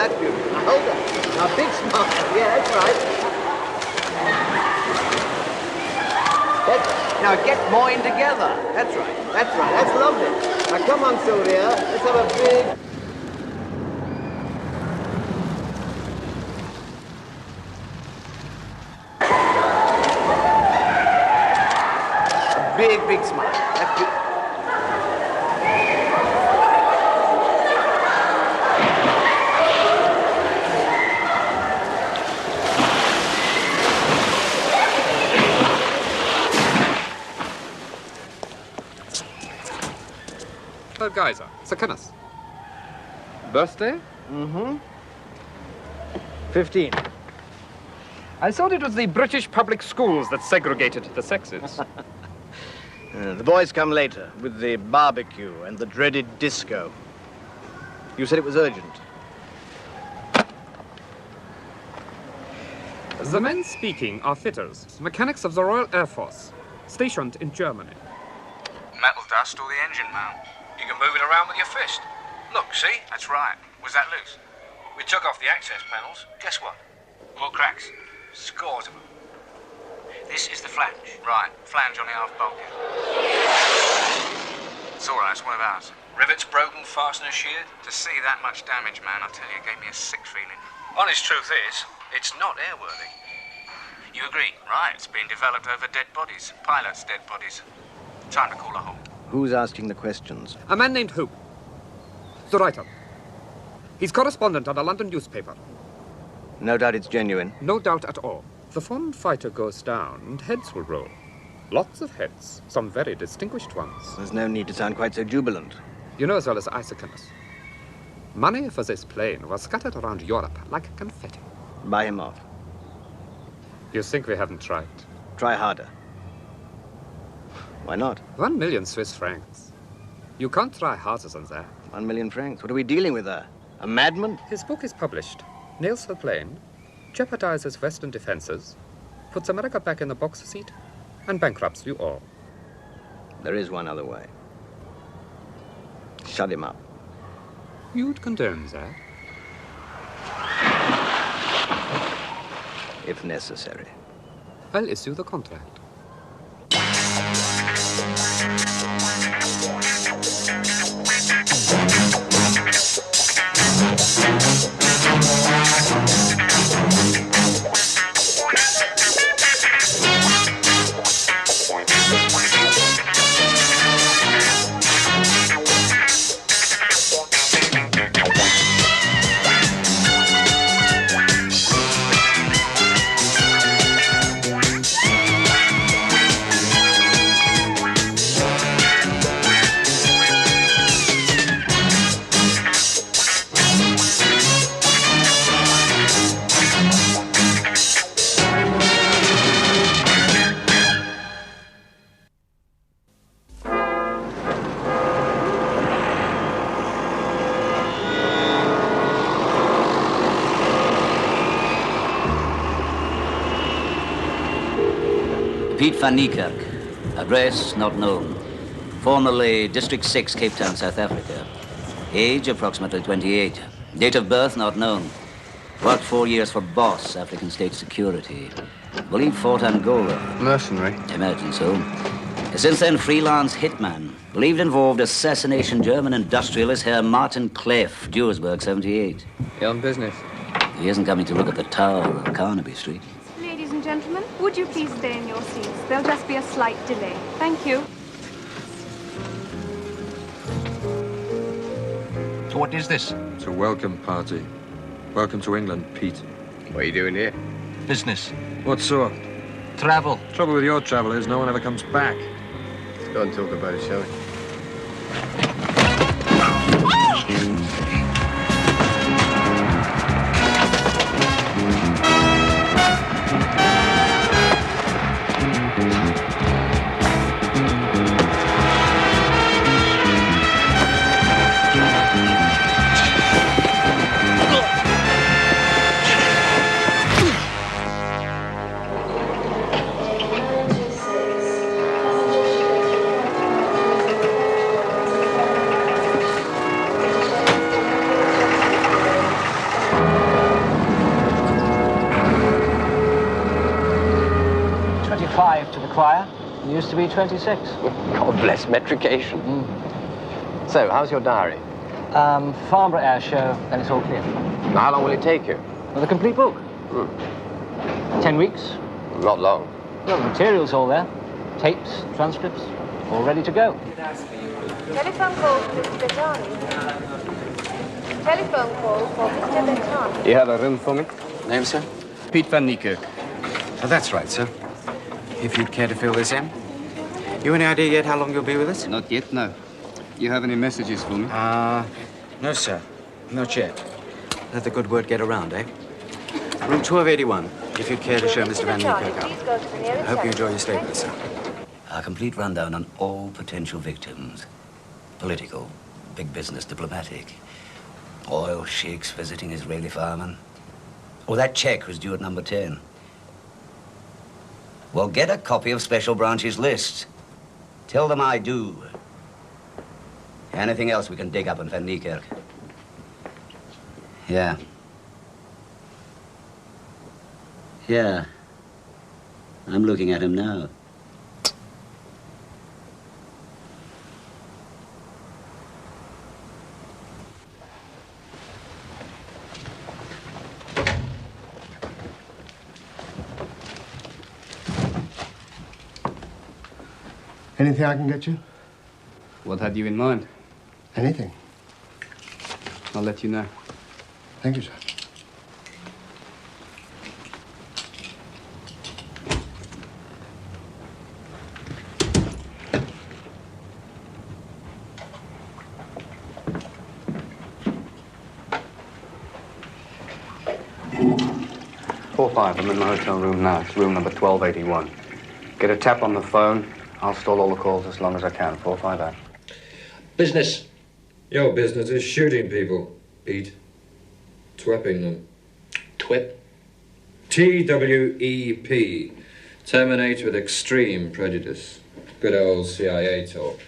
That's beautiful. Now hold on. Now big smile. Yeah, that's right. Now get more in together. That's right. That's right. That's lovely. Now come on, Sylvia. Let's have a big smile. That's good. Geyser, Sir Kenneth. Birthday? 15. I thought it was the British public schools that segregated the sexes. The boys come later with the barbecue and the dreaded disco. You said it was urgent. The men speaking are fitters, mechanics of the Royal Air Force, stationed in Germany. Metal dust or the engine mount. You can move it around with your fist. Look, see? That's right. Was that loose? We took off the access panels. Guess what? More cracks. Scores of them. This is the flange. Right. Flange on the aft bulkhead. It's all right. It's one of ours. Rivets broken, fasteners sheared. To see that much damage, man, I tell you, it gave me a sick feeling. Honest truth is, it's not airworthy. You agree, right? It's being developed over dead bodies. Pilots' dead bodies. Time to call a halt. Who's asking the questions? A man named Hope. The writer. He's correspondent on a London newspaper. No doubt it's genuine. No doubt at all. The foreign fighter goes down and heads will roll. Lots of heads, some very distinguished ones. There's no need to sound quite so jubilant. You know as well as I, Sir Kenneth. Money for this plane was scattered around Europe like confetti. Buy him off. You think we haven't tried? Try harder. Why not? 1 million Swiss francs. You can't try harder than that. 1 million francs. What are we dealing with there? A madman? His book is published. Nails the plane, jeopardizes Western defenses, puts America back in the box seat, and bankrupts you all. There is one other way. Shut him up. You'd condone that? If necessary. I'll issue the contract. Piet van Niekerk, address not known. Formerly District 6, Cape Town, South Africa. Age approximately 28. Date of birth not known. Worked 4 years for Boss, African State Security. Believe fought Angola. Mercenary? Imagine so. Since then, freelance hitman. Believed involved assassination German industrialist Herr Martin Kleff, Duisburg, 78. You're on business. He isn't coming to look at the tower of Carnaby Street. Ladies and gentlemen, would you please stay in your seats? There'll just be a slight delay. Thank you. So what is this? It's a welcome party. Welcome to England, Pete. What are you doing here? Business. What sort? Travel. Trouble with your travel is no one ever comes back. Let's go and talk about it, shall we? choir. It used to be 26. God bless metrication. So, how's your diary? Farnborough Air Show, then it's all clear. Now, how long will it take you? Well, the complete book. 10 weeks. Not long. Well, the material's all there. Tapes, transcripts, all ready to go. Telephone call for Mr. Bettani. Telephone call for Mr. Bettani. You have a room for me? Name, sir? Piet van Niekerk. Oh, that's right, sir. If you'd care to fill this in. You any idea yet how long you'll be with us? Not yet, no. You have any messages for me? No, sir. Not yet. Let the good word get around, eh? Room 1281, if you'd care to show Mr. Van Niekerk out. I hope you enjoy your stay with us, sir. A complete rundown on all potential victims. Political, big business, diplomatic. Oil sheiks visiting Israeli firemen. Oh, that check was due at number 10. Well, get a copy of Special Branch's list. Tell them I do. Anything else we can dig up on Van Niekerk? Yeah. Yeah. I'm looking at him now. Anything I can get you? What had you in mind? Anything. I'll let you know. Thank you, sir. I'm in my hotel room now. It's room number 1281. Get a tap on the phone. I'll stall all the calls as long as I can. 458. Business. Your business is shooting people, Pete. Twepping them. Twip? T-W-E-P. Terminate with extreme prejudice. Good old CIA talk.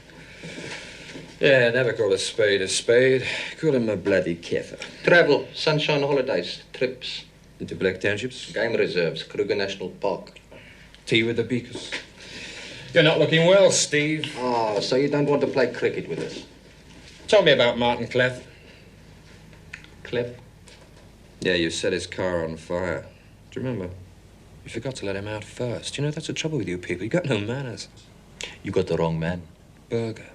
Yeah, never call a spade a spade. Call him a bloody kefir. Travel, sunshine holidays, trips. Into Black Townships? Game reserves, Kruger National Park. Tea with the Beakers. You're not looking well, Steve. Oh, so you don't want to play cricket with us? Tell me about Martin Clef. Clef? Yeah, you set his car on fire. Do you remember? You forgot to let him out first. You know, that's the trouble with you people. You got no manners. You got the wrong man. Burger.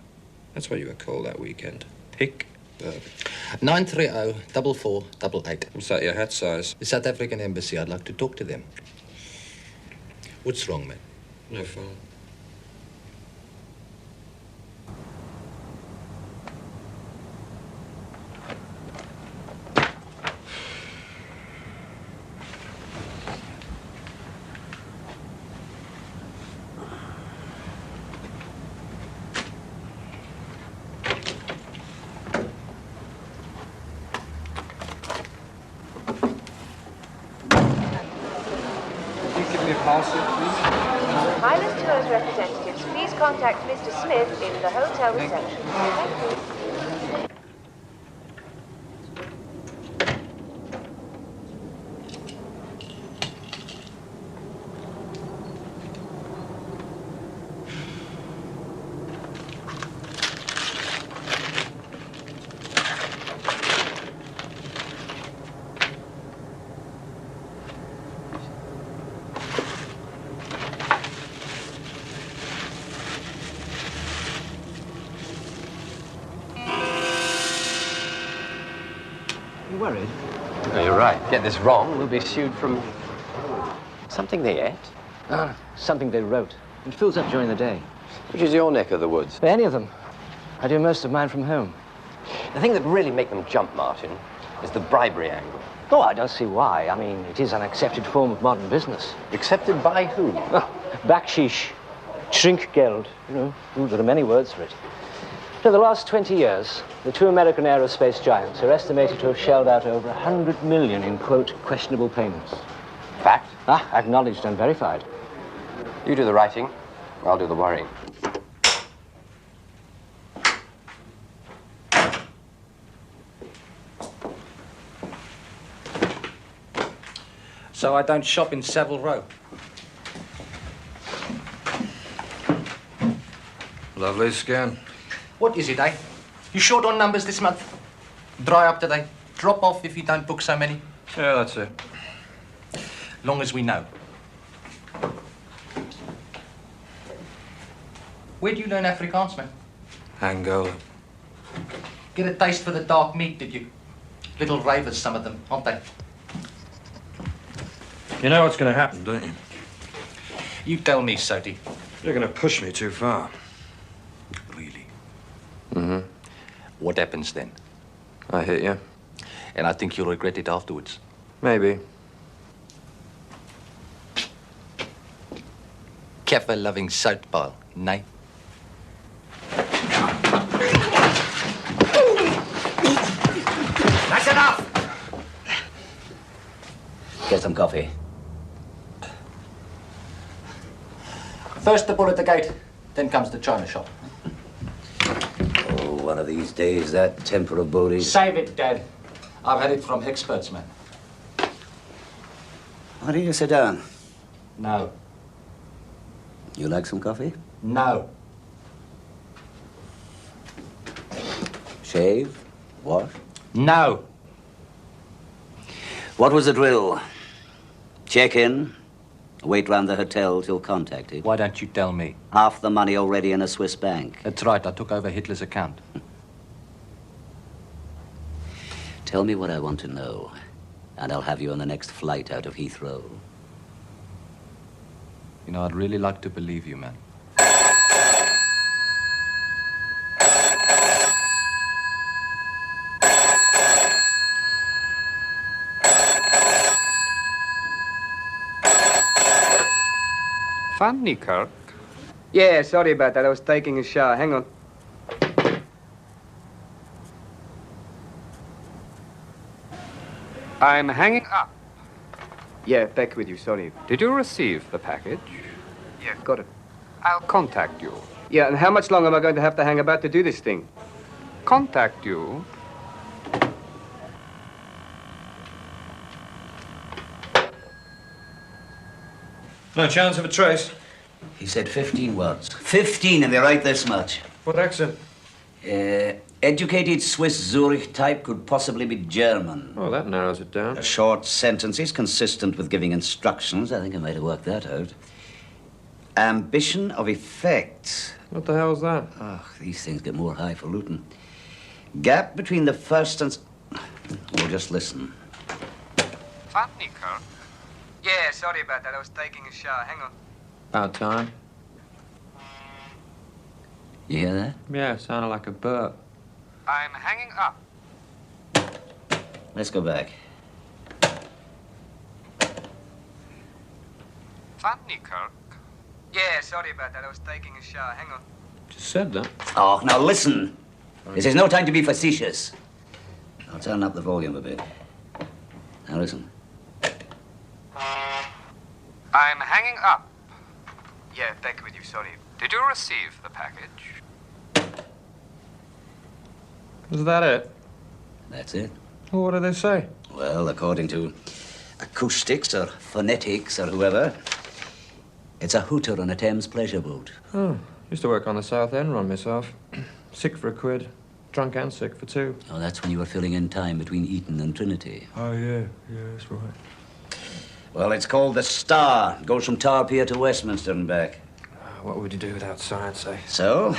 That's what you were called that weekend. Pick Burger. 930-4488. What's that, your hat size? The South African Embassy. I'd like to talk to them. What's wrong, man? No phone. Highland Tours representatives, please contact Mr. Smith in the hotel reception. Thank you. Worried? No, you're right. Get this wrong, we'll be sued from... Something they ate? Something they wrote. It fills up during the day. Which is your neck of the woods? Any of them. I do most of mine from home. The thing that really make them jump, Martin, is the bribery angle. Oh, I don't see why. I mean, it is an accepted form of modern business. Accepted by whom? Oh, backsheesh, Trinkgeld, you know. Ooh, there are many words for it. For the last 20 years, the two American aerospace giants are estimated to have shelled out over 100 million in, quote, questionable payments. Fact? Acknowledged and verified. You do the writing, I'll do the worrying. So I don't shop in Savile Row. Lovely scan. What is it, eh? You short on numbers this month? Dry up today. Drop off if you don't book so many. Yeah, that's it. Long as we know. Where do you learn Afrikaans, man? Angola. Get a taste for the dark meat, did you? Little ravers, some of them, aren't they? You know what's going to happen, don't you? You tell me, Soti. You're going to push me too far. Really? Mm-hmm. What happens then? I hit you. And I think you'll regret it afterwards. Maybe. Kaffir-loving soap pile, nay? That's enough! Get some coffee. First the bull at the gate, then comes the china shop. Oh, one of these days, that temper of Bodie's... Save it, Dad. I've had it from experts, man. Why don't you sit down? No. You like some coffee? No. Shave? Wash? No. What was the drill? Check in, wait round the hotel till contacted. Why don't you tell me? Half the money already in a Swiss bank. That's right, I took over Hitler's account. Tell me what I want to know, and I'll have you on the next flight out of Heathrow. You know, I'd really like to believe you, man. Funny, Kirk. Yeah, sorry about that. I was taking a shower. Hang on. I'm hanging up. Yeah, back with you. Sorry. Did you receive the package? Yeah, got it. I'll contact you. Yeah, and how much longer am I going to have to hang about to do this thing? Contact you. No chance of a trace. He said 15 words. 15, and they write this much. What accent? Educated Swiss Zurich type, could possibly be German. Oh, that narrows it down. Short sentences consistent with giving instructions. I think I might have worked that out. Ambition of effect. What the hell's that? Oh, these things get more highfalutin. Gap between the first and... Well, just listen. Funny, Kirk. Yeah, sorry about that. I was taking a shower. Hang on. About time. You hear that? Yeah, sounded like a burp. I'm hanging up. Let's go back. Funny, Kirk. Yeah, sorry about that. I was taking a shower. Hang on. Just said that. Oh, now listen. This is no time to be facetious. I'll turn up the volume a bit. Now listen. I'm hanging up. Yeah, back with you. Sorry. Did you receive the package? Is that it? That's it. Well, what do they say? Well, according to acoustics or phonetics or whoever, it's a hooter on a Thames pleasure boat. Oh, used to work on the South End run myself. Sick for £1. Drunk and sick for 2. Oh, that's when you were filling in time between Eton and Trinity. Oh, yeah. Yeah, that's right. Well, it's called the Star. It goes from Tower Pier to Westminster and back. What would you do without science, eh? So,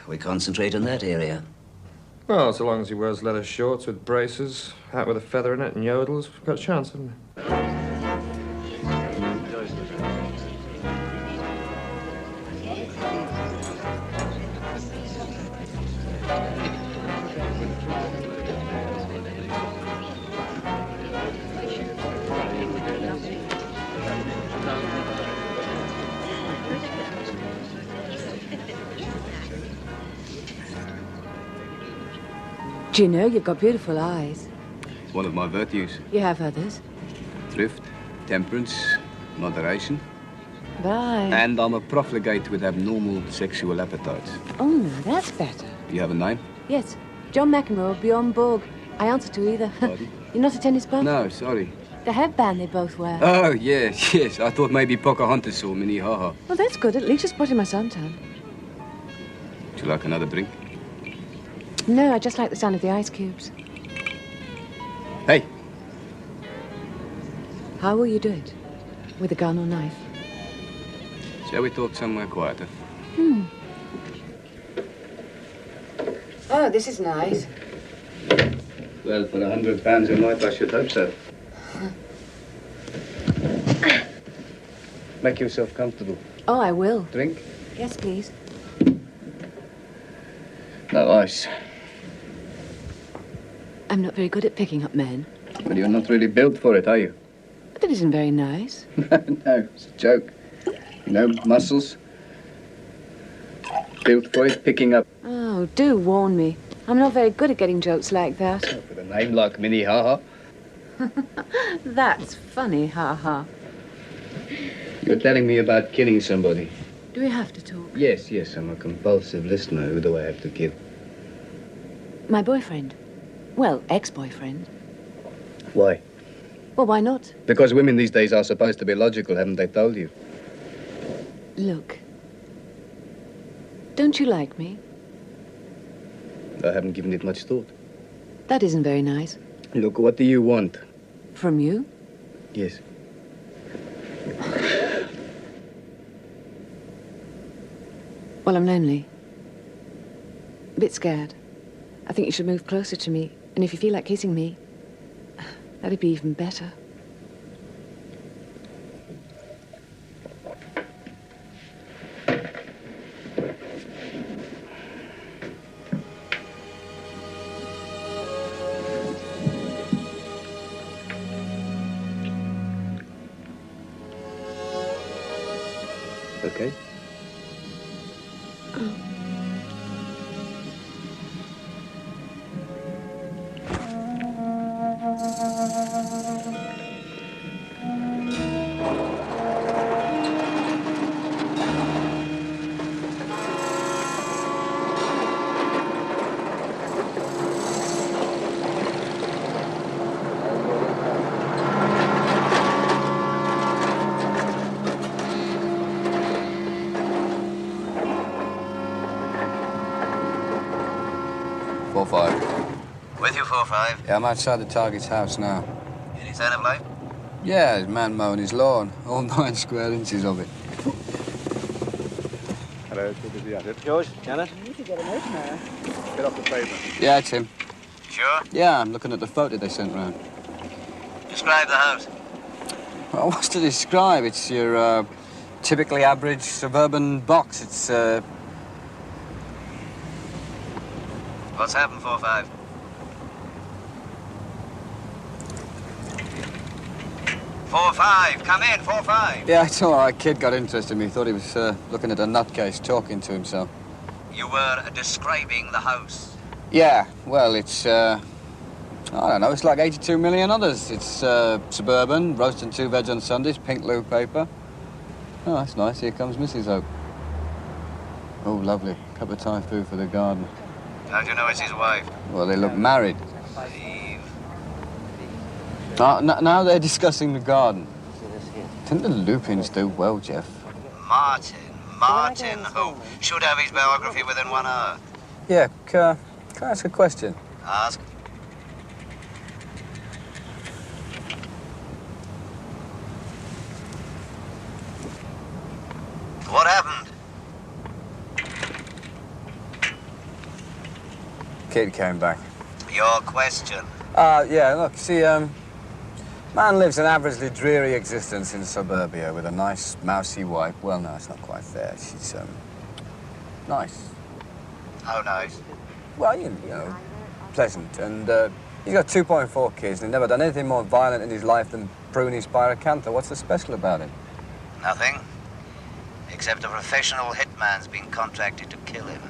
we concentrate on that area. Well, so long as he wears leather shorts with braces, hat with a feather in it, and yodels, we've got a chance, haven't we? Do you know, you've got beautiful eyes. It's one of my virtues. You have others. Thrift, temperance, moderation. Bye. And I'm a profligate with abnormal sexual appetites. Oh, no, that's better. You have a name? Yes, John McEnroe, Bjorn Borg. I answer to either. Pardon? You're not a tennis buff? No, sorry. The headband they both wear. Oh, yes, yes. I thought maybe Pocahontas saw Minnie Haha. Well, that's good. At least you're spotting my suntan. you like another drink? No, I just like the sound of the ice cubes. Hey. How will you do it? With a gun or knife? Shall we talk somewhere quieter? Oh, this is nice. Well, for £100 a night, I should hope so. Make yourself comfortable. Oh, I will. Drink? Yes, please. No ice. I'm not very good at picking up men. But you're not really built for it, are you? That isn't very nice. No, it's a joke. You know, muscles. Built for it, picking up. Oh, do warn me. I'm not very good at getting jokes like that. With a name like Minnie Ha Ha. That's funny, ha-ha. You're telling me about killing somebody. Do we have to talk? Yes, I'm a compulsive listener. Who do I have to kill? My boyfriend. Well, ex-boyfriend. Why? Well, why not? Because women these days are supposed to be logical, haven't they told you? Look. Don't you like me? I haven't given it much thought. That isn't very nice. Look, what do you want? From you? Yes. Well, I'm lonely. A bit scared. I think you should move closer to me. And if you feel like kissing me, that'd be even better. Okay. With you, 4-5. Yeah, I'm outside the target's house now. Any sign of life? Yeah, there's a man mowing his lawn. All 9 square inches of it. Hello, good to be at it. George, Janet? You need to get a note now. Get off the pavement. Yeah, it's him. Sure? Yeah, I'm looking at the photo they sent round. Describe the house. Well, what's to describe? It's your typically average suburban box. It's What's happened, 4-5? Come in, 4-5. Yeah, it's all right. Kid got interested in me. Thought he was looking at a nutcase, talking to himself. You were describing the house. Yeah, well, it's, I don't know, it's like 82 million others. It's suburban, roast and 2 veg on Sundays, pink loo paper. Oh, that's nice. Here comes Mrs. Oak. Oh, lovely. Cup of Thai food for the garden. How do you know it's his wife? Well, they look married. Eve. Now they're discussing the garden. I think the Lupins do well, Jeff. Martin, who should have his biography within 1 hour. Yeah, can I ask a question? Ask. What happened? Kid came back. Your question. Yeah, look, see, man lives an averagely dreary existence in suburbia with a nice, mousy wife. Well, no, it's not quite fair. She's, nice. How nice? Well, you know, pleasant. And, he's got 2.4 kids, and he's never done anything more violent in his life than prune his pyracantha. What's so special about it? Nothing. Except a professional hitman's been contracted to kill him.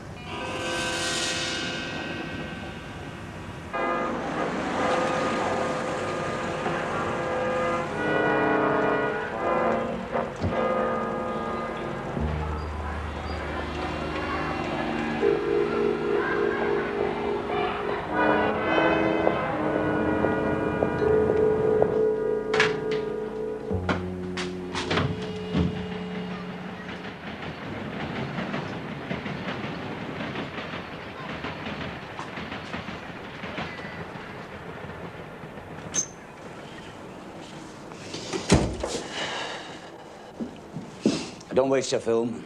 Don't waste your film.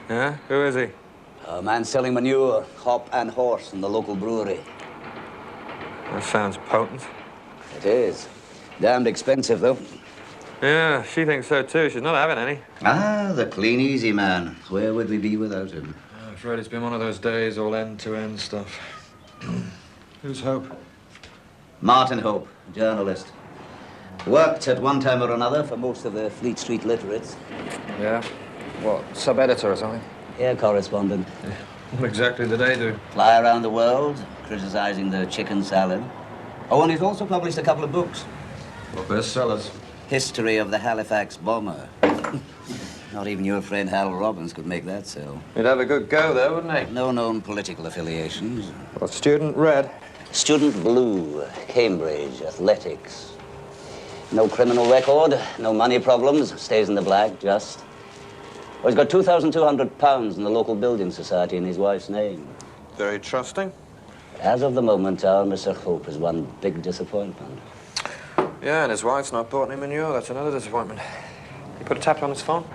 Yeah? Who is he? A man selling manure, hop and horse in the local brewery. That sounds potent. It is. Damned expensive, though. Yeah, she thinks so too. She's not having any. Ah, the clean, easy man. Where would we be without him? I'm afraid it's been one of those days, all end-to-end stuff. Who's Hope? Martin Hope, journalist. Worked at one time or another for most of the Fleet Street literates. Yeah? What, sub-editor or something? Yeah, correspondent. Yeah. What exactly did they do? Fly around the world, criticizing the chicken salad. Oh, and he's also published a couple of books. What bestsellers? History of the Halifax Bomber. Not even your friend Hal Robbins could make that sell. He'd have a good go, though, wouldn't he? No known political affiliations. What, student red? Student blue, Cambridge, athletics. No criminal record, no money problems, stays in the black, just. Well, he's got £2,200 in the local building society in his wife's name. Very trusting. As of the moment, our Mr. Hope is one big disappointment. Yeah, and his wife's not bought any manure. That's another disappointment. He put a tap on his phone?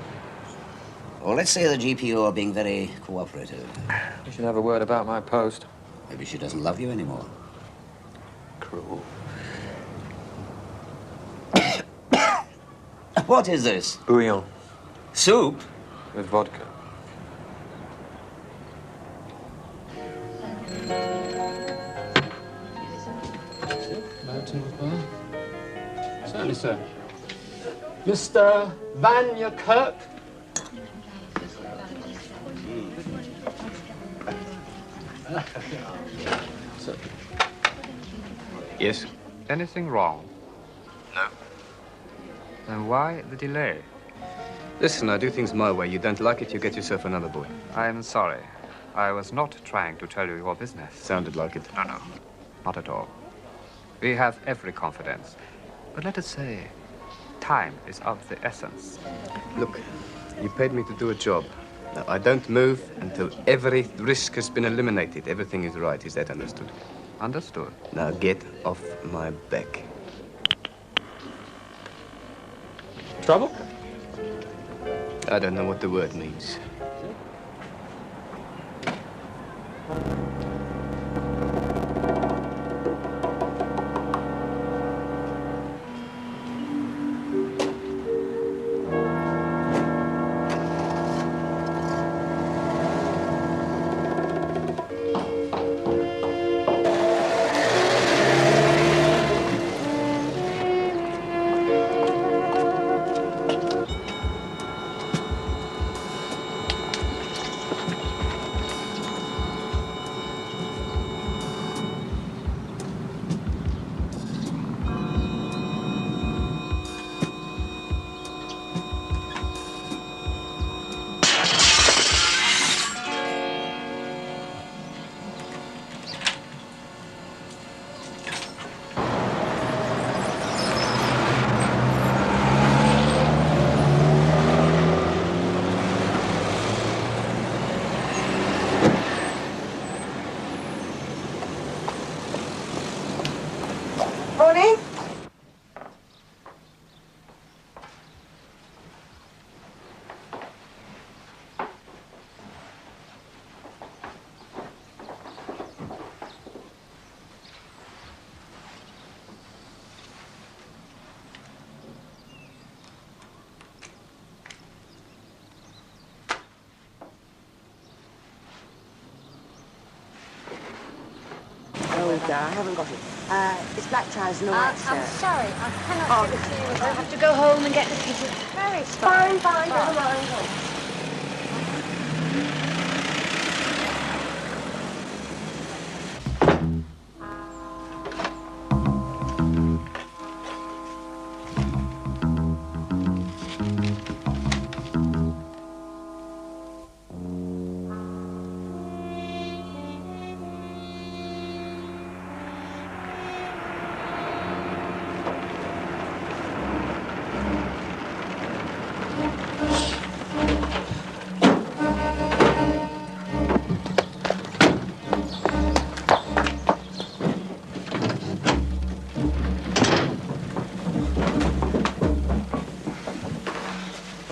Well, let's say the GPO are being very cooperative. You should have a word about my post. Maybe she doesn't love you anymore. Cruel. What is this? Bouillon. Soup? With vodka. Certainly, sir. Mr. Van Kirk. Yes? Anything wrong? No. Then why the delay? Listen, I do things my way. You don't like it, you get yourself another boy. I'm sorry. I was not trying to tell you your business. Sounded like it. No, not at all. We have every confidence. But let us say, time is of the essence. Look, you paid me to do a job. Now, I don't move until every risk has been eliminated. Everything is right. Is that understood? Understood. Now get off my back. Trouble? I don't know what the word means. Morning. I haven't got it. It's black trousers and a white shirt. I'm sorry, I cannot give it to you. I'll have to go home and get the kids. Very sorry. Fine, never mind.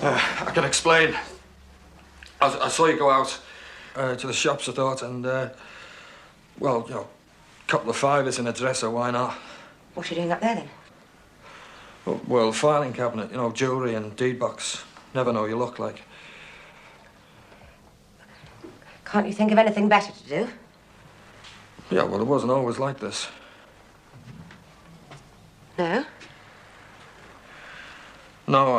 I can explain. I saw you go out to the shops, I thought, and, well, you know, a couple of fivers in a dresser, why not? What's she doing up there, then? Well, filing cabinet, you know, jewellery and deed box. Never know you look like. Can't you think of anything better to do? Yeah, well, it wasn't always like this. No? No,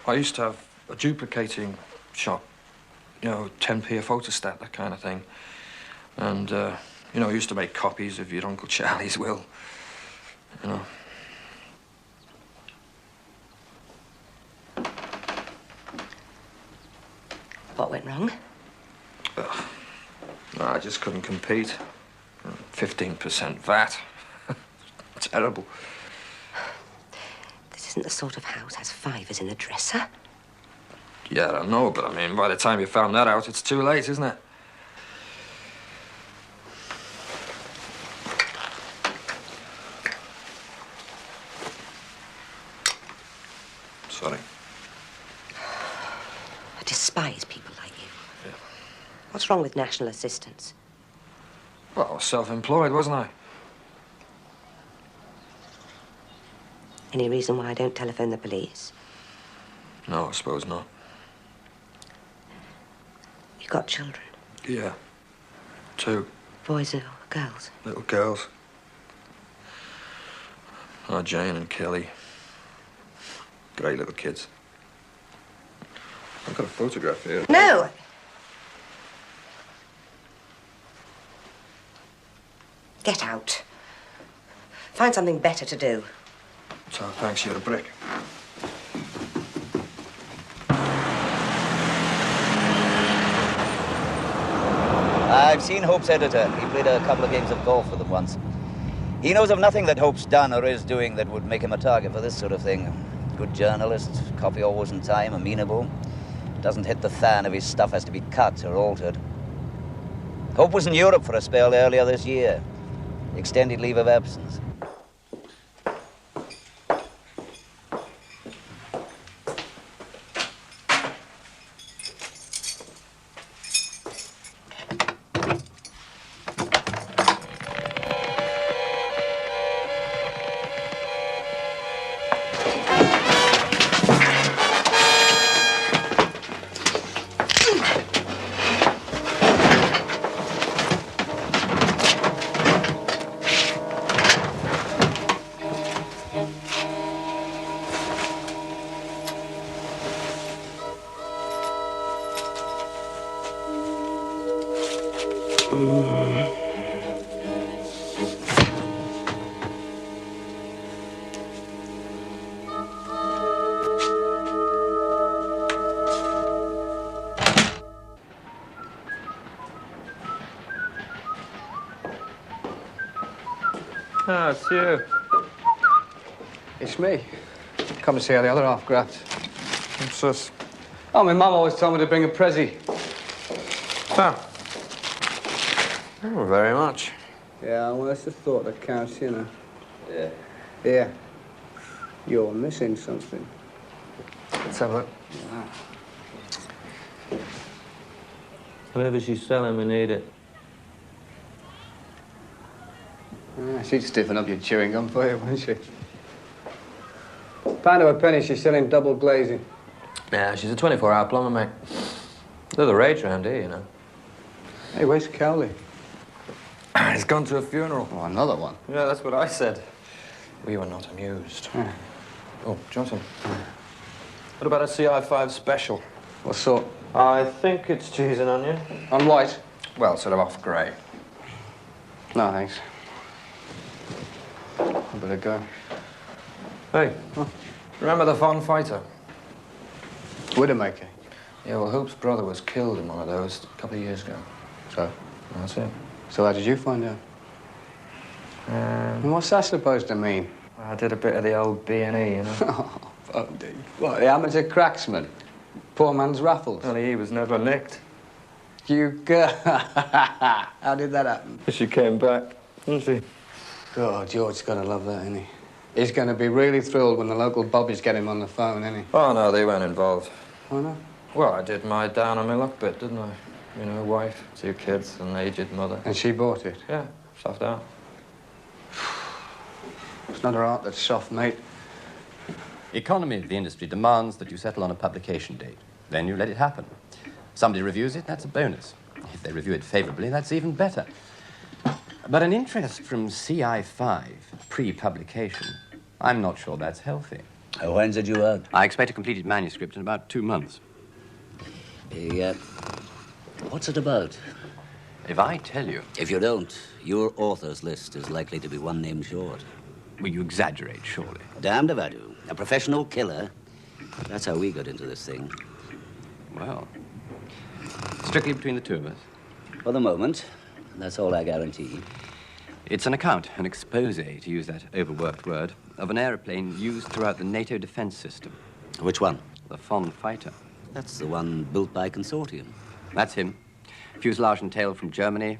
I used to have a duplicating shop. You know, 10p a photostat, that kind of thing. And, you know, I used to make copies of your Uncle Charlie's will. You know. What went wrong? No, I just couldn't compete. 15% VAT. Terrible. This isn't the sort of house has fivers in the dresser. Yeah, I know, but I mean, by the time you found that out, it's too late, isn't it? Sorry. I despise people like you. Yeah. What's wrong with national assistance? Well, I was self-employed, wasn't I? Any reason why I don't telephone the police? No, I suppose not. You got children? Yeah. 2. Boys or girls? Little girls. Oh, Jane and Kelly. Great little kids. I've got a photograph here. No! Get out. Find something better to do. So, thanks, you're a brick. I've seen Hope's editor. He played a couple of games of golf with them once. He knows of nothing that Hope's done or is doing that would make him a target for this sort of thing. Good journalist, copy always in time, amenable. Doesn't hit the fan if his stuff has to be cut or altered. Hope was in Europe for a spell earlier this year. Extended leave of absence. Ah, it's you. It's me. Come to see how the other half grabbed. What's this? Oh, my mum always told me to bring a prezi. Oh. Oh, very much. Yeah, well, that's the thought that counts, you know. Yeah. Yeah. You're missing something. Let's have a look. Whatever she's selling, we need it. Yeah, she'd stiffen up your chewing gum for you, wouldn't she? Pound to a penny, she's selling double glazing. Yeah, she's a 24-hour plumber, mate. They're the rage around here, you know. Hey, where's Cowley? He's gone to a funeral. Oh, another one? Yeah, that's what I said. We were not amused. Yeah. Oh, Johnson. What about a CI5 special? What sort? I think it's cheese and onion. On white? Well, sort of off grey. No, thanks. I better go. Hey, remember the Fon fighter? Widowmaker? Yeah, well, Hope's brother was killed in one of those a couple of years ago. So? That's it. So how did you find out? What's that supposed to mean? I did a bit of the old B&E, you know. Oh, Bodie. What, the amateur cracksman? Poor man's Raffles? Well, he was never nicked. You girl. How did that happen? She came back, didn't she? Oh, George's gonna love that, isn't he? He's gonna be really thrilled when the local bobbies get him on the phone, isn't he? Oh, no, they weren't involved. Oh, no? Well, I did my down on my luck bit, didn't I? You know, wife, 2 kids, an aged mother. And she bought it? Yeah, soft out. It's not her art that's soft, mate. The economy of the industry demands that you settle on a publication date. Then you let it happen. Somebody reviews it, that's a bonus. If they review it favorably, that's even better. But an interest from CI5, pre-publication, I'm not sure that's healthy. When's it due out? I expect a completed manuscript in about 2 months. What's it about? If I tell you... If you don't, your author's list is likely to be 1 name short. Well, you exaggerate, surely. Damned if I do. A professional killer. That's how we got into this thing. Well, strictly between the 2 of us. For the moment, that's all I guarantee. It's an account, an expose, to use that overworked word, of an aeroplane used throughout the NATO defense system. Which one? The Fawn Fighter. That's the one built by Consortium. That's him. Fuselage and tail from Germany,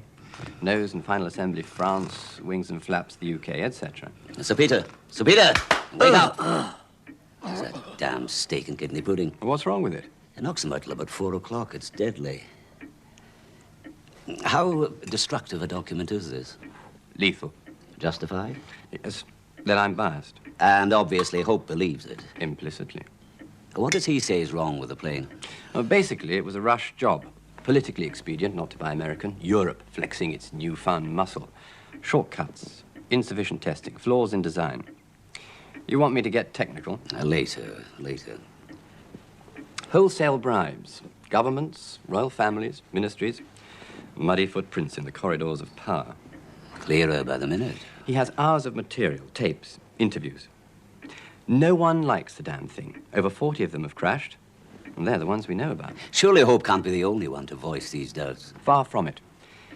nose and final assembly France, wings and flaps the UK, etc. Sir Peter! Sir Peter! Wake up! What's that damn steak and kidney pudding? What's wrong with it? It knocks him out till about 4 o'clock. It's deadly. How destructive a document is this? Lethal. Justified? Yes. Then I'm biased. And obviously Hope believes it. Implicitly. What does he say is wrong with the plane? Basically, it was a rush job. Politically expedient, not to buy American. Europe flexing its newfound muscle. Shortcuts, insufficient testing, flaws in design. You want me to get technical? Later. Wholesale bribes. Governments, royal families, ministries. Muddy footprints in the corridors of power. Clearer by the minute. He has hours of material, tapes, interviews. No one likes the damn thing. Over 40 of them have crashed, and they're the ones we know about. Surely Hope can't be the only one to voice these doubts. Far from it.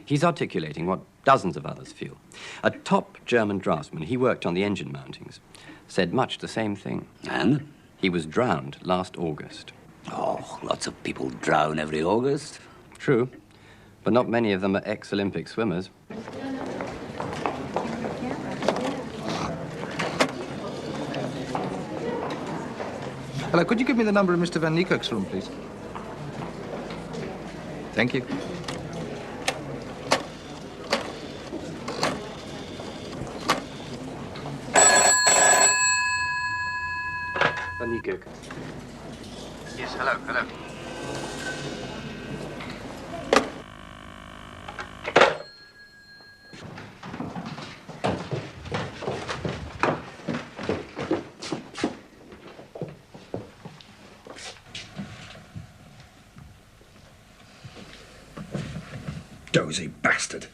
He's articulating what dozens of others feel. A top German draftsman, he worked on the engine mountings, said much the same thing. And? He was drowned last August. Oh, lots of people drown every August. True, but not many of them are ex-Olympic swimmers. Hello, could you give me the number of Mr. Van Niekerk's room, please? Thank you. Van Niekerk. Yes, hello. Dozy bastard.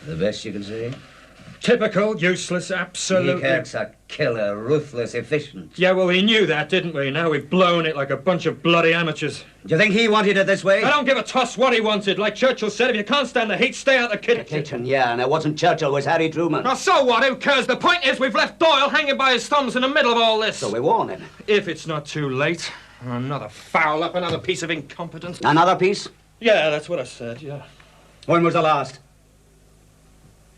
The best you can say? Typical, useless, absolutely... Niekerk's a killer, ruthless, efficient. Yeah, well, we knew that, didn't we? Now we've blown it like a bunch of bloody amateurs. Do you think he wanted it this way? I don't give a toss what he wanted. Like Churchill said, if you can't stand the heat, stay out the kitchen. Yeah, and it wasn't Churchill, it was Harry Truman. Now, so what? Who cares? The point is we've left Doyle hanging by his thumbs in the middle of all this. So we warn him. If it's not too late. Another foul up, another piece of incompetence. Another piece? Yeah, that's what I said, yeah. When was the last?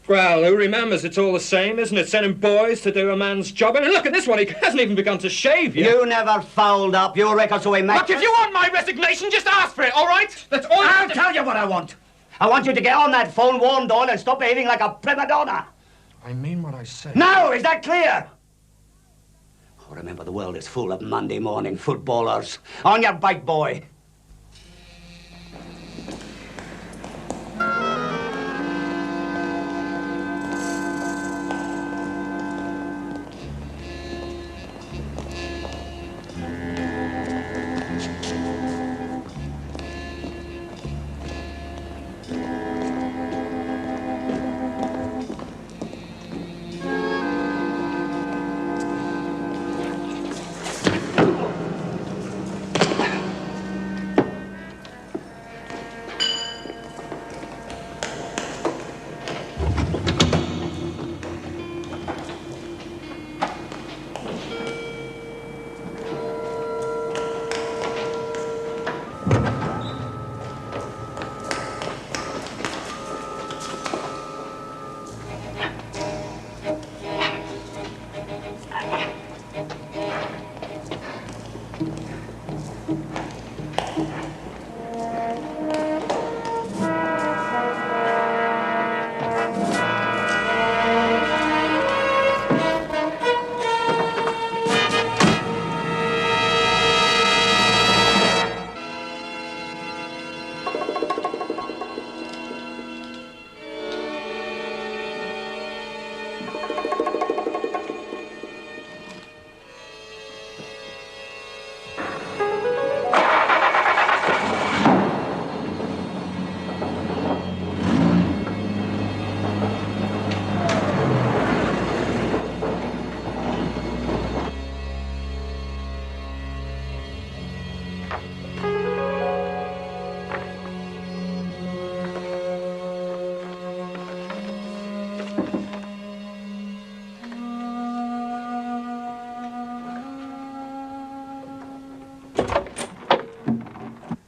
Well, who remembers? It's all the same, isn't it? Sending boys to do a man's job. I mean, look at this one. He hasn't even begun to shave yet. You never fouled up. Your record's so immaculate. Look, if you want my resignation, just ask for it, all right? That's all I'll tell you what I want. I want you to get on that phone, warn Doyle, and stop behaving like a prima donna. I mean what I say. Now, is that clear? Oh, remember, the world is full of Monday morning footballers. On your bike, boy.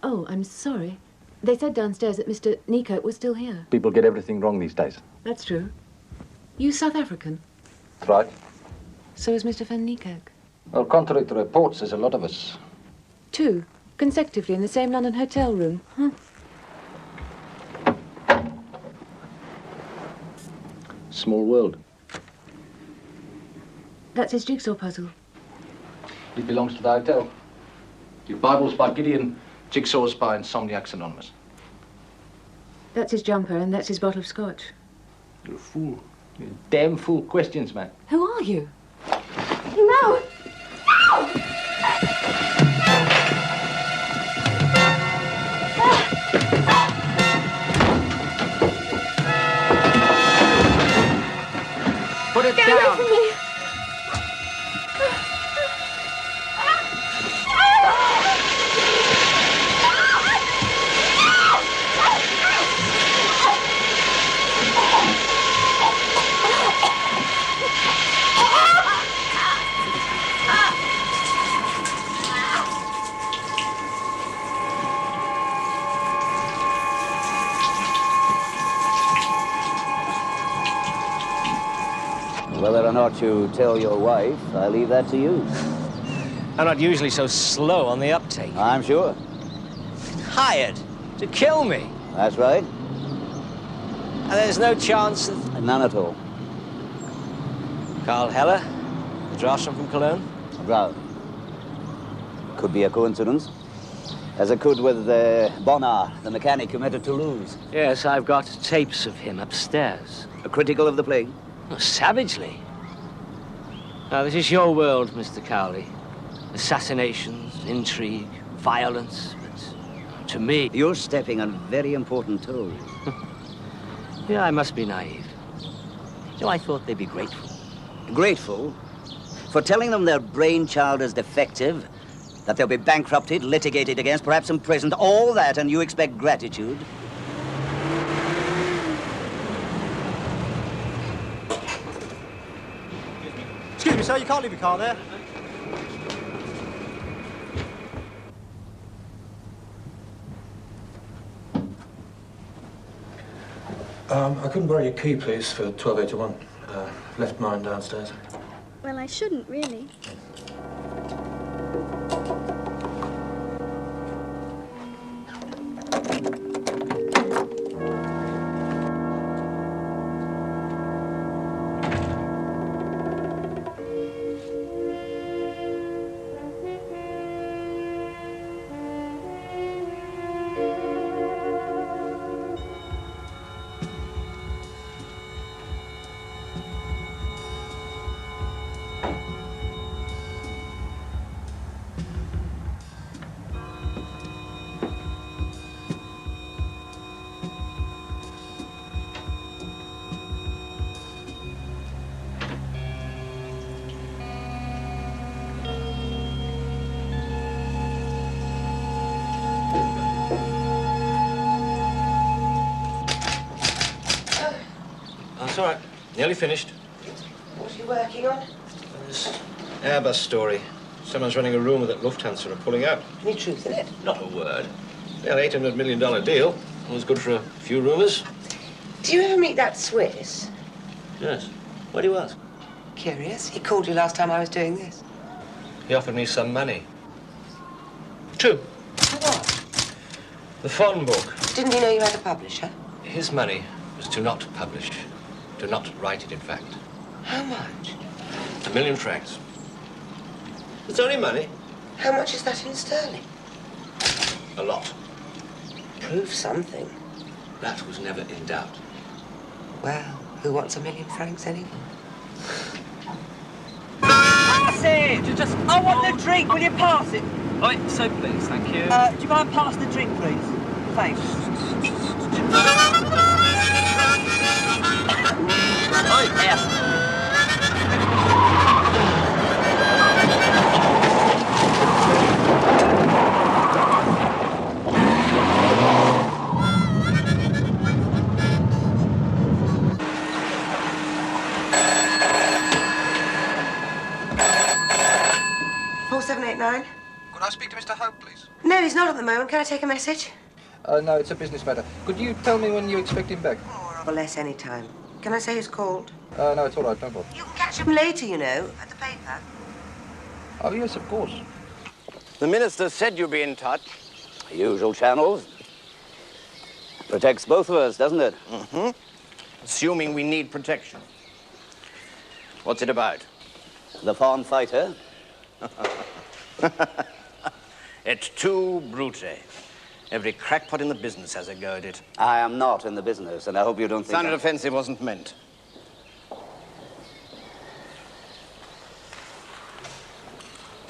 Oh, I'm sorry. They said downstairs that Mr. Nico was still here. People get everything wrong these days. That's true. You South African? That's right. So is Mr. Van Niekerk. Well, contrary to reports, there's a lot of us. 2, consecutively in the same London hotel room. Huh. Small world. That's his jigsaw puzzle. It belongs to the hotel. Your Bible's by Gideon, Jigsaw's by Insomniacs Anonymous. That's his jumper, and that's his bottle of scotch. You're a fool. You're a damn fool. Questions, man. Who are you? No! No! Put it Get down. away from me! Whether or not you tell your wife, I leave that to you. I'm not usually so slow on the uptake. I'm sure. Hired to kill me. That's right. And there's no chance of... None at all. Carl Heller, the draftsman from Cologne? Well, could be a coincidence. As it could with Bonnard, the mechanic who met at Toulouse. Yes, I've got tapes of him upstairs. Critical of the plague? Oh, savagely. Now, this is your world, Mr. Cowley. Assassinations, intrigue, violence, but to me... You're stepping on very important toes. Yeah, I must be naive. So I thought they'd be grateful. Grateful? For telling them their brainchild is defective, that they'll be bankrupted, litigated against, perhaps imprisoned, all that, and you expect gratitude? Excuse me, sir, you can't leave your car there. I couldn't borrow your key, please, for 1281. Left mine downstairs. Well, I shouldn't, really. That's all right. Nearly finished. What are you working on? This Airbus story. Someone's running a rumour that Lufthansa are pulling out. Any truth in it? Not a word. Yeah, an $800 million deal. Was good for a few rumours. Do you ever meet that Swiss? Yes. Why do you ask? Curious. He called you last time I was doing this. He offered me some money. 2. For what? The phone book. Didn't he know you had a publisher? His money was to not publish. To not write it, in fact. How much? 1 million francs. It's only money. How much is that in sterling? A lot. Prove something. That was never in doubt. Well, who wants 1 million francs anyway? Pass it! Just, I want the drink. Will you pass it? Right, so please, thank you. Do you mind pass the drink, please? Thanks. Oh, yeah. line. Could I speak to Mr. Hope, please? No, he's not at the moment. Can I take a message? No, it's a business matter. Could you tell me when you expect him back? Or less any time. Can I say who's called? No, it's all right, no problem. You can catch him later, you know, at the paper. Oh, yes, of course. The minister said you'd be in touch. Usual channels. Protects both of us, doesn't it? Mm-hmm. Assuming we need protection. What's it about? The fawn fighter. It's too brute. Every crackpot in the business has a go at it. I am not in the business, and I hope you don't think... Sounded offensive, wasn't meant.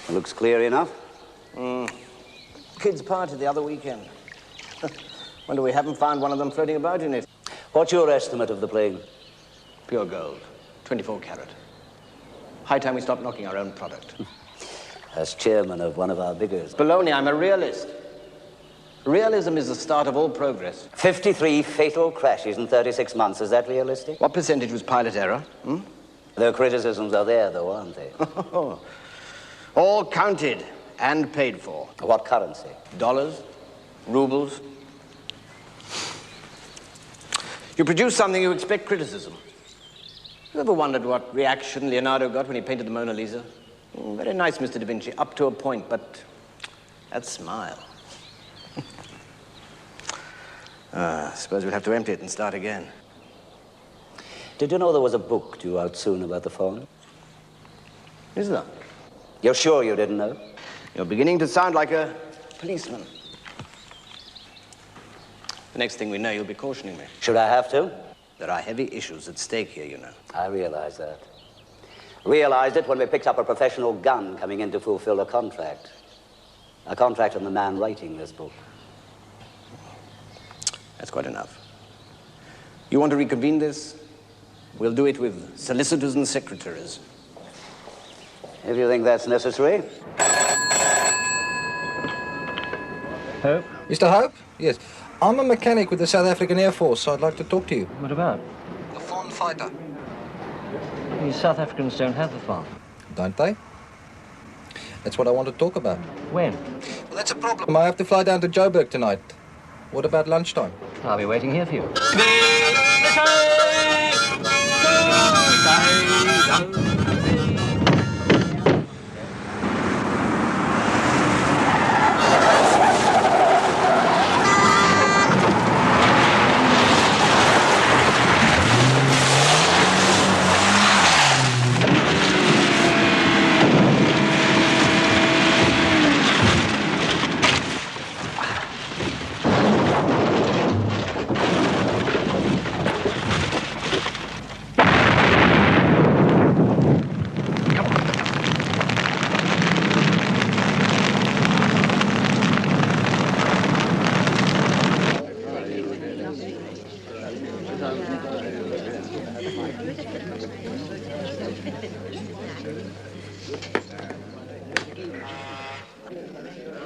Looks clear enough. Kids' party the other weekend. Wonder we haven't found one of them floating about in it. What's your estimate of the plane? Pure gold. 24 carat. High time we stopped knocking our own product. As chairman of one of our biggest... Baloney, I'm a realist. Realism is the start of all progress. 53 fatal crashes in 36 months. Is that realistic? What percentage was pilot error? Their criticisms are there, though, aren't they? All counted and paid for. What currency? Dollars, rubles. You produce something, you expect criticism. You ever wondered what reaction Leonardo got when he painted the Mona Lisa? Very nice, Mr. Da Vinci, up to a point, but that smile. Suppose we'll have to empty it and start again. Did you know there was a book due out soon about the phone? Is there? You're sure you didn't know? You're beginning to sound like a policeman. The next thing we know, you'll be cautioning me. Should I have to? There are heavy issues at stake here, you know. I realize that. Realized it when we picked up a professional gun coming in to fulfill a contract. A contract on the man writing this book. That's quite enough. You want to reconvene this? We'll do it with solicitors and secretaries. If you think that's necessary. Hope? Mr. Hope? Yes. I'm a mechanic with the South African Air Force, so I'd like to talk to you. What about? The fawn fighter. You South Africans don't have the farm. Don't they? That's what I want to talk about. When? Well, that's a problem. I have to fly down to Joburg tonight. What about lunchtime? I'll be waiting here for you.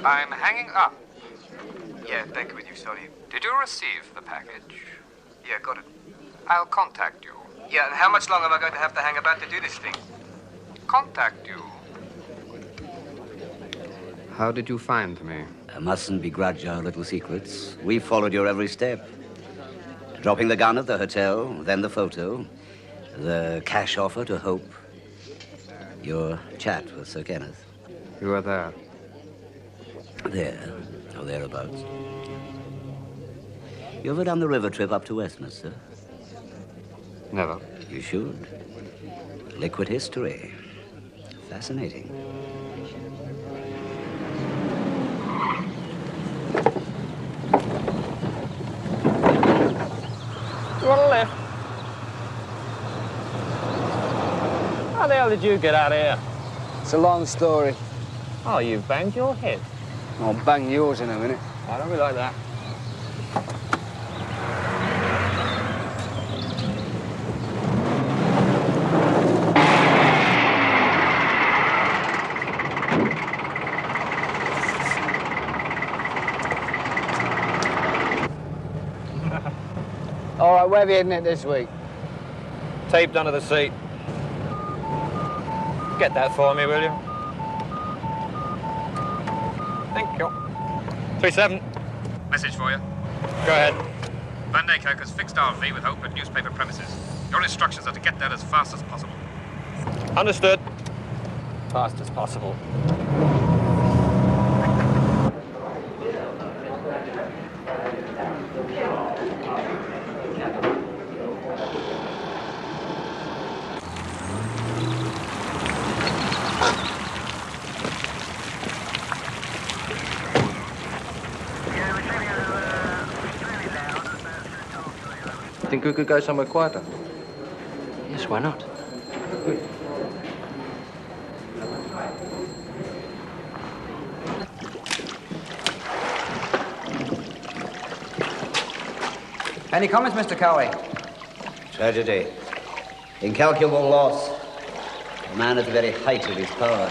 I'm hanging up. Yeah, back with you, sorry. Did you receive the package? Yeah, got it. I'll contact you. Yeah, and how much longer am I going to have to hang about to do this thing? Contact you. How did you find me? I mustn't begrudge our little secrets. We followed your every step. Dropping the gun at the hotel, then the photo, the cash offer to Hope, your chat with Sir Kenneth. You were there? There, or thereabouts. You ever done the river trip up to Westminster? Never. You should. Liquid history. Fascinating. You want a lift? How the hell did you get out of here? It's a long story. Oh, you banged your head. I'll bang yours in a minute. I don't really like that. All right, where have you hidden it this week? Taped under the seat. Get that for me, will you? Thank you. 37. Message for you. Go ahead. Van Dyke has fixed RV with Hope at newspaper premises. Your instructions are to get there as fast as possible. Understood. Fast as possible. Think we could go somewhere quieter? Yes, why not? Any comments, Mr. Cowley? Tragedy. Incalculable loss. A man at the very height of his powers.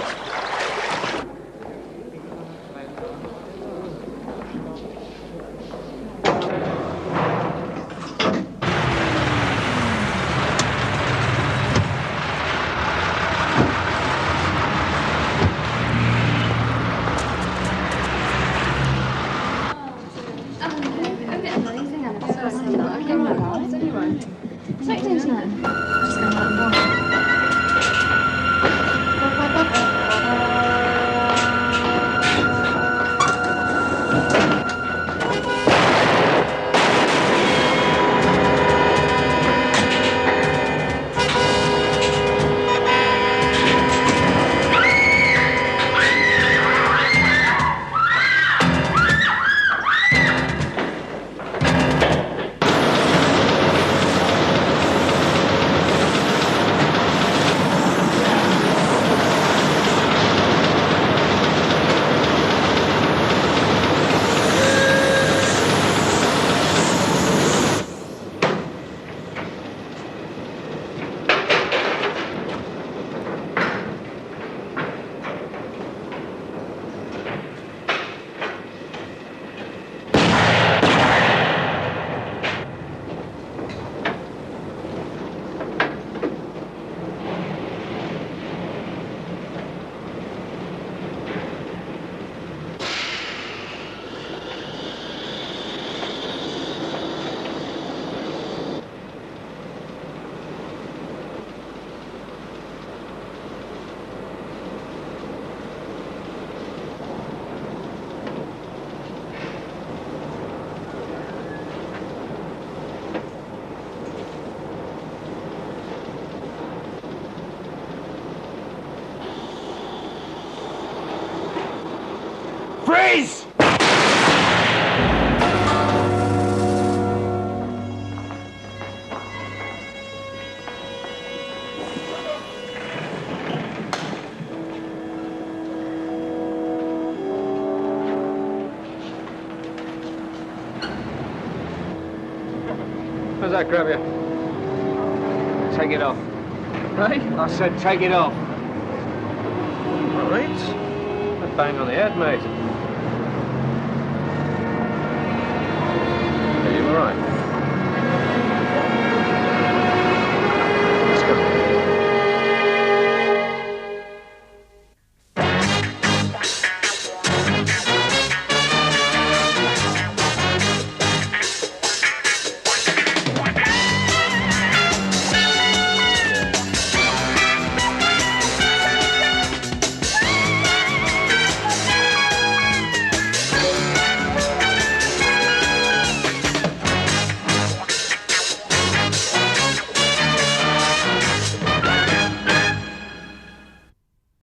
Freeze! How's that grab you? Take it off. Right? I said take it off. All right. A bang on the head, mate. Yeah, you were right.